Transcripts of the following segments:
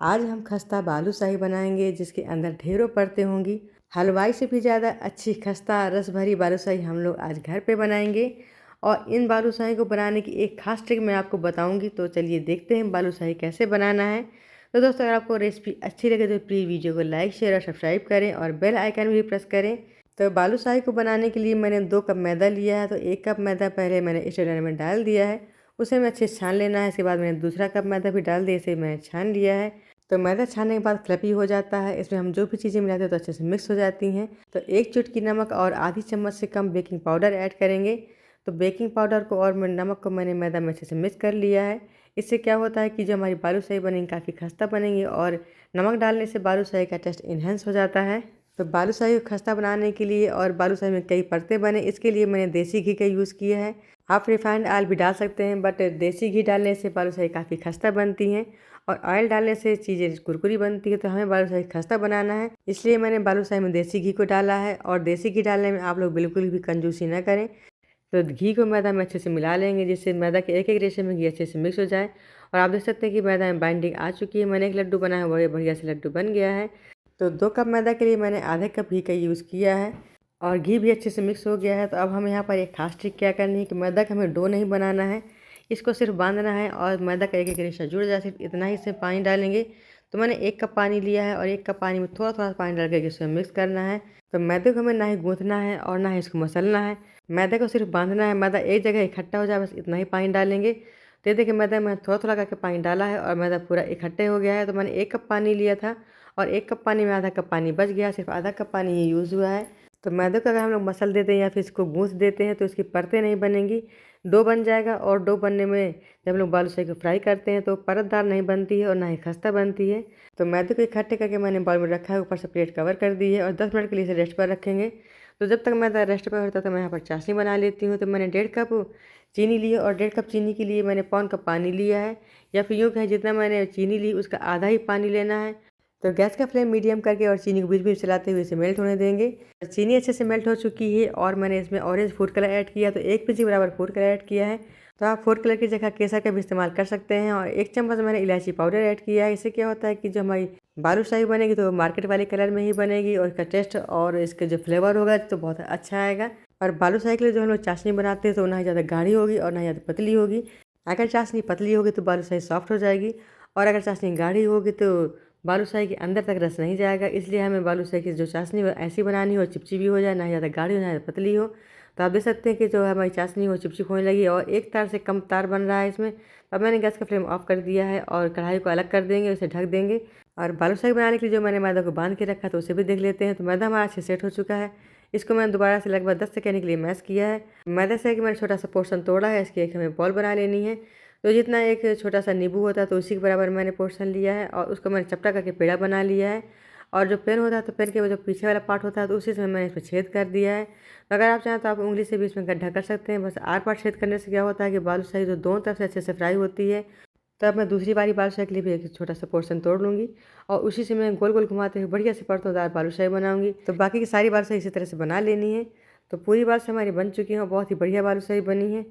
आज हम खस्ता बालूशाही बनाएंगे जिसके अंदर ढेरों परतें होंगी। हलवाई से भी ज़्यादा अच्छी खस्ता रस भरी बालूशाही हम लोग आज घर पे बनाएंगे। और इन बालूशाही को बनाने की एक खास ट्रिक मैं आपको बताऊंगी। तो चलिए देखते हैं बालूशाही कैसे बनाना है। तो दोस्तों, अगर आपको रेसिपी अच्छी लगे तो प्लीज़ वीडियो को लाइक शेयर और सब्सक्राइब करें और बेल आइकन भी प्रेस करें। तो बालूशाही को बनाने के लिए मैंने 2 कप मैदा लिया है। तो 1 कप मैदा पहले मैंने स्ट्रेनर में डाल दिया है, उसे मैं अच्छे से छान लेना है। इसके बाद मैंने दूसरा कप मैदा भी डाल दिया, इसे मैंने छान लिया है। तो मैदा छानने के बाद फ्लफी हो जाता है। इसमें हम जो भी चीज़ें मिलाते हैं तो अच्छे से मिक्स हो जाती हैं। तो 1 चुटकी नमक और आधी चम्मच से कम बेकिंग पाउडर ऐड करेंगे। तो बेकिंग पाउडर को और नमक को मैंने मैदा में अच्छे से मिक्स कर लिया है। इससे क्या होता है कि जो हमारी बालूशाही बनेगी काफ़ी खस्ता बनेंगी और नमक डालने से बालूशाही का टेस्ट इन्हेंस हो जाता है। तो बालूशाही को खस्ता बनाने के लिए और बालूशाही में कई परतें बने, इसके लिए मैंने देसी घी का यूज़ किया है। आप रिफाइंड ऑयल भी डाल सकते हैं, बट देसी घी डालने से बालूशाही काफ़ी खस्ता बनती हैं और ऑयल डालने से चीज़ें कुरकुरी बनती है। तो हमें बालूशाही खस्ता बनाना है, इसलिए मैंने बालूशाही में देसी घी को डाला है। और देसी घी डालने में आप लोग बिल्कुल भी कंजूसी ना करें। तो घी को मैदा में अच्छे से मिला लेंगे, जिससे मैदा के एक एक रेशे में घी अच्छे से मिक्स हो जाए। और आप देख सकते हैं कि मैदा में बाइंडिंग आ चुकी है। मैंने एक लड्डू बनाया, बड़े बढ़िया से लड्डू बन गया है। तो 2 कप मैदा के लिए मैंने आधे कप घी का यूज़ किया है और घी भी अच्छे से मिक्स हो गया है। तो अब हमें यहाँ पर एक खास ट्रिक क्या करनी है कि मैदा का हमें डो नहीं बनाना है, इसको सिर्फ बांधना है और मैदा का एक एक रेशा जुड़ जाए, सिर्फ इतना ही इसमें पानी डालेंगे। तो मैंने 1 कप पानी लिया है और 1 कप पानी में थोड़ा थोड़ा पानी डाल करके इसमें मिक्स करना है। तो मैदे को हमें ना ही गूँथना है और ना ही इसको मसलना है, मैदे को सिर्फ बांधना है। मैदा एक जगह इकट्ठा हो जाए, बस इतना ही पानी डालेंगे। तो ये देखिए, मैदा में थोड़ा थोड़ा करके पानी डाला है और मैदा पूरा इकट्ठे हो गया है। तो मैंने 1 कप पानी लिया था और 1 कप पानी में आधा कप पानी बच गया, सिर्फ आधा कप पानी ही यूज़ हुआ है। तो मैदे को अगर हम लोग मसल देते हैं या फिर इसको गूँथ देते हैं तो इसकी परतें नहीं बनेंगी, डो बन जाएगा। और डो बनने में जब हम लोग बालूशाही को फ्राई करते हैं तो परतदार नहीं बनती है और ना ही खस्ता बनती है। तो मैदे को इकट्ठे करके मैंने बाउल में रखा है, ऊपर से प्लेट कवर कर दी है और 10 मिनट के लिए इसे रेस्ट पर रखेंगे। तो जब तक मैदा रेस्ट पर होता है तो मैं यहाँ पर चाशनी बना लेती हूँ। तो मैंने 1.5 कप चीनी ली और 1.5 कप चीनी के लिए मैंने पौन कप पानी लिया है, या फिर यूँ कहें जितना मैंने चीनी ली उसका आधा ही पानी लेना है। तो गैस का फ्लेम मीडियम करके और चीनी को बीच बीच चलाते हुए इसे मेल्ट होने देंगे। चीनी अच्छे से मेल्ट हो चुकी है और मैंने इसमें ऑरेंज फूड कलर ऐड किया, तो 1 पीसी बराबर फूड कलर ऐड किया है। तो आप फूड कलर की जगह केसर का भी इस्तेमाल कर सकते हैं। और 1 चम्मच मैंने इलायची पाउडर ऐड किया है। इससे क्या होता है कि जो हमारी बालूशाही बनेगी तो मार्केट वाले कलर में ही बनेगी और इसका टेस्ट और इसका जो फ्लेवर होगा तो बहुत अच्छा आएगा। और बालूशाही के लिए जो हम लोग चाशनी बनाते हैं तो ना ही ज़्यादा गाढ़ी होगी और ना ही ज़्यादा पतली होगी। अगर चाशनी पतली होगी तो बालूशाही सॉफ्ट हो जाएगी, और अगर चाशनी गाढ़ी होगी तो बालूशाही के अंदर तक रस नहीं जाएगा। इसलिए हमें बालूशाही की जो चाशनी हो ऐसी बनानी हो, चिपचिपी हो जाए, ना ज़्यादा गाढ़ी हो ना ज़्यादा पतली हो। तो आप देख सकते हैं कि जो हमारी चाशनी हो चिपचिप होने लगी और एक तार से कम तार बन रहा है इसमें। अब मैंने गैस का फ्लेम ऑफ कर दिया है और कढ़ाई को अलग कर देंगे, उसे ढक देंगे। और बालूशाही बनाने के लिए जो मैंने मैदा को बांध के रखा तो उसे भी देख लेते हैं। तो मैदा हमारा अच्छे सेट हो चुका है। इसको मैंने दोबारा से लगभग 10 सेकंड के लिए मैश किया है। मैदा से कि मैंने छोटा सा पोर्शन तोड़ा है, इसकी एक हमें बॉल बना लेनी है। तो जितना एक छोटा सा नींबू होता है तो उसी के बराबर मैंने पोर्शन लिया है और उसको मैंने चपटा करके पेड़ा बना लिया है। और जो पेन होता है तो पेन के जो पीछे वाला पार्ट होता है तो उसी से मैंने इसमें छेद कर दिया है। तो अगर आप चाहें तो आप उंगली से भी इसमें गड्ढा कर सकते हैं। बस आर पार छेद करने से क्या होता है कि बालूशाही जो दोनों तरफ से अच्छे से फ्राई होती है। तो अब मैं दूसरी बारी बालूशाही के लिए भी एक छोटा सा पोर्शन तोड़ लूँगी और उसी से मैं गोल गोल घुमाते हुए बढ़िया से परतोंदार बालूशाही बनाऊँगी। तो बाकी की सारी बालूशाही इसी तरह से बना लेनी है। तो पूरी बालूशाही हमारी बन चुकी है और बहुत ही बढ़िया बालूशाही बनी है।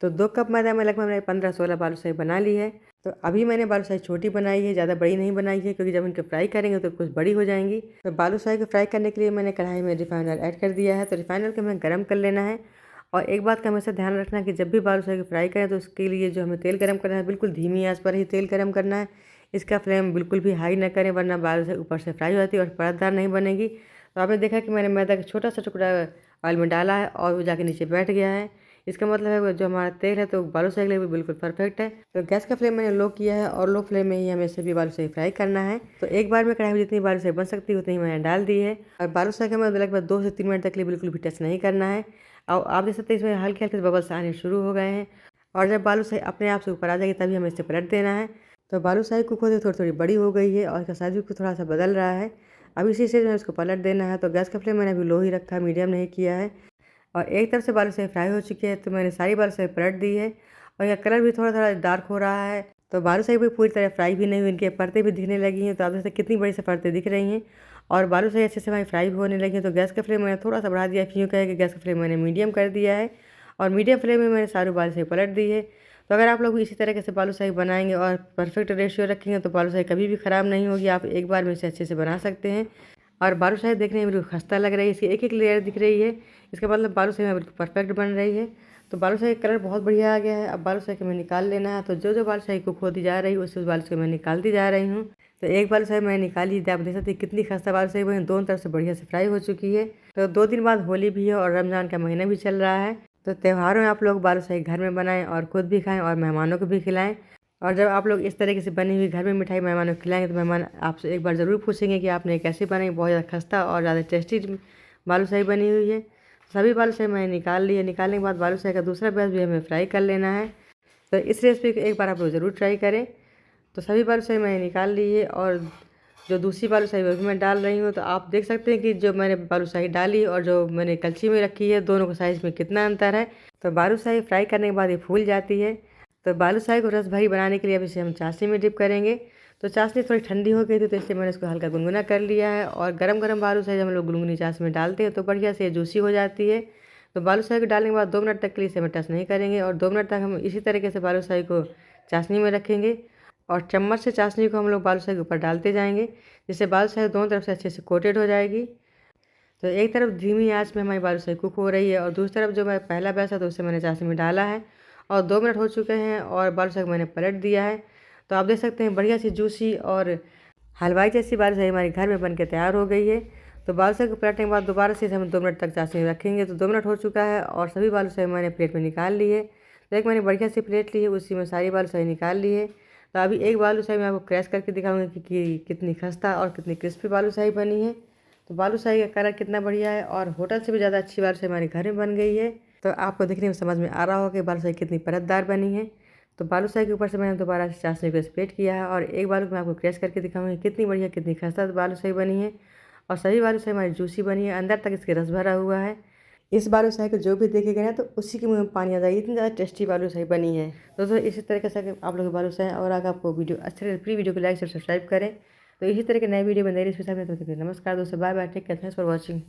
तो 2 कप मैदा में लगभग मैंने 15-16 बालूशाही बना ली है। तो अभी मैंने बालूशाही छोटी बनाई है, ज़्यादा बड़ी नहीं बनाई है, क्योंकि जब इनको फ्राई करेंगे तो कुछ बड़ी हो जाएंगी। तो बालूशाही को फ्राई करने के लिए मैंने कढ़ाई में रिफाइंड ऑयल ऐड कर दिया है। तो रिफाइंड ऑयल को हमें गर्म कर लेना है। और एक बात का हमेशा ध्यान रखना है कि जब भी बालूशाही को फ्राई करें तो उसके लिए जो हमें तेल गर्म करना है बिल्कुल धीमी आंच पर ही तेल गर्म करना है। इसका फ्लेम बिल्कुल भी हाई ना करें, वरना बालूशाही ऊपर से फ्राई हो जाती है और परतदार नहीं बनेगी। तो आपने देखा कि मैंने मैदा का छोटा सा टुकड़ा ऑयल में डाला है और वो जाके नीचे बैठ गया है। इसका मतलब है वो जो हमारा तेल है तो बालूशाही के लिए भी बिल्कुल परफेक्ट है। तो गैस का फ्लेम मैंने लो किया है और लो फ्लेम में ही हमें सभी बालूशाही फ्राई करना है। तो एक बार में कढ़ाई में जितनी बालूशाही बन सकती है उतनी मैंने डाल दी है। और बालूशाही का हमें लगभग 2 से 3 मिनट तक लिए बिल्कुल भी टच नहीं करना है। और आप देख सकते हैं इसमें हल्के हल्के बबल्स आने शुरू हो गए हैं। और जब बालूशाही अपने आप से ऊपर आ जाएगी तभी हमें इसे पलट देना है। तो बालूशाही कुक होते थोड़ी थोड़ी बड़ी हो गई है और इसका साइज भी थोड़ा सा बदल रहा है। अब इसी से हमें इसको पलट देना है। तो गैस का फ्लेम मैंने अभी लो ही रखा है, मीडियम नहीं किया है। और एक तरफ से बालूशाही फ्राई हो चुकी है तो मैंने सारी बालूशाही पलट दी है और यह कलर भी थोड़ा थोड़ा डार्क हो रहा है। तो बालूशाही भी पूरी तरह फ्राई भी नहीं हुई, इनके परतें भी दिखने लगी हैं। तो आप जैसे कितनी बड़ी से परतें दिख रही हैं और बालूशाही अच्छे से हमारी फ्राई होने लगी है। तो गैस का फ्लेम मैंने थोड़ा सा बढ़ा दिया, यूँ कहे कि गैस का फ्लेम मैंने मीडियम कर दिया है और मीडियम फ्लेम में मैंने सारी बालूशाही पलट दी है। तो अगर आप लोग भी इसी तरीके से बालूशाही बनाएंगे और परफेक्ट रेशियो रखेंगे तो बालूशाही कभी भी ख़राब नहीं होगी। आप एक बार में इसे अच्छे से बना सकते हैं। और बालूशाही देखने में बिल्कुल खस्ता लग रही है, इसकी एक एक लेयर दिख रही है, इसका मतलब बालूशाही में बिल्कुल परफेक्ट बन रही है। तो बालूशाही का कलर बहुत बढ़िया आ गया है। अब बालूशाही को मैं निकाल लेना है। तो जो जो बालूशाही को खोदी जा रही है उस बालूशाही मैं निकालती जा रही हूँ। तो एक बालूशाही मैं निकाली थी, आप देख सकते हैं कितनी खस्ता बालूशाही बनी, दोनों तरफ से बढ़िया से फ्राई हो चुकी है। तो 2 दिन बाद होली भी है और रमज़ान का महीना भी चल रहा है। तो त्योहारों में आप लोग बालूशाही घर में बनाएं और खुद भी खाएं और मेहमानों को भी खिलाएं। और जब आप लोग इस तरीके से बनी हुई घर में मिठाई मेहमानों को खिलाएंगे तो मेहमान आपसे एक बार ज़रूर पूछेंगे कि आपने कैसे बनाई। बहुत ज़्यादा खस्ता और ज़्यादा टेस्टी बालूशाही बनी हुई है। सभी बालूशाही मैंने निकाल ली है। निकालने के बाद बालूशाही का दूसरा बैच भी हमें फ्राई कर लेना है। तो इस रेसिपी को एक बार आप लोग ज़रूर ट्राई करें। तो सभी बालूशाही मैंने निकाल ली है और जो दूसरी बालूशाही वो भी मैं डाल रही हूँ। तो आप देख सकते हैं कि जो मैंने बालूशाही डाली और जो मैंने कलछी में रखी है दोनों के साइज़ में कितना अंतर है। तो बालूशाही फ्राई करने के बाद ये फूल जाती है। तो बालूशाही को रस भरी बनाने के लिए अब इसे हम चाशनी में डिप करेंगे। तो चाशनी थोड़ी ठंडी हो गई थी तो इसलिए मैंने इसको हल्का गुनगुना कर लिया है। और गरम गरम बालूशाही जब हम लोग गुनगुनी चाशनी में डालते हैं तो बढ़िया से जूसी हो जाती है। तो बालूशाही को डालने के बाद 2 मिनट तक के लिए इसे हम टच नहीं करेंगे और 2 मिनट तक हम इसी तरीके से बालूशाही को चाशनी में रखेंगे। और चम्मच से चाशनी को हम लोग बालूशाही के ऊपर डालते जाएंगे, जिससे बालूशाही दोनों तरफ से अच्छे से कोटेड हो जाएगी। तो एक तरफ धीमी आंच में हमारी बालूशाही कुक हो रही है और दूसरी तरफ जो मैं पहला बैच था तो उसे मैंने चाशनी में डाला है और 2 मिनट हो चुके हैं और बालूशाही को मैंने पलट दिया है। तो आप देख सकते हैं बढ़िया सी जूसी और हलवाई जैसी बालूशाही हमारे घर में बन के तैयार हो गई है। तो बालूशाही को पलटने के बाद दोबारा से हम 2 मिनट तक चाशनी में रखेंगे। तो 2 मिनट हो चुका है और सभी बालूशाही मैंने प्लेट में निकाल ली है। तो एक मैंने बढ़िया सी प्लेट ली है, उसी में सारी बालूशाही निकाल ली है। तो अभी एक बालूशाही मैं आपको क्रैश करके दिखाऊंगी कि कितनी खस्ता और कितनी क्रिस्पी बालूशाही बनी है। तो बालूशाही का कलर कितना बढ़िया है और होटल से भी ज़्यादा अच्छी बालूशाही हमारे घर में बन गई है। तो आपको देखने में समझ में आ रहा होगा कि बालूशाही कितनी परतदार बनी है। तो बालूशाही के ऊपर से मैंने दोबारा से चाशनी को स्प्रेड किया है और एक बालू मैं आपको क्रैश करके दिखाऊंगी कितनी बढ़िया कितनी खस्ता बालूशाही बनी है। और सभी बालूशाही हमारी जूसी बनी है, अंदर तक इसके रस भरा हुआ है। इस बालूशाही को जो भी देखेगा ना तो उसी के मुँह में पानी आ जाएगा, इतनी ज़्यादा टेस्टी बालूशाही बनी है। दोस्तों इसी तरीके से आप लोग बालूशाही और अगर आपको वीडियो अच्छी लगे प्लीज़ वीडियो को लाइक और सब्सक्राइब करें। तो इसी तरह के नए वीडियो में नई रेसिपी सामने। तो नमस्कार दोस्तों, bye bye, take care, thanks for watching.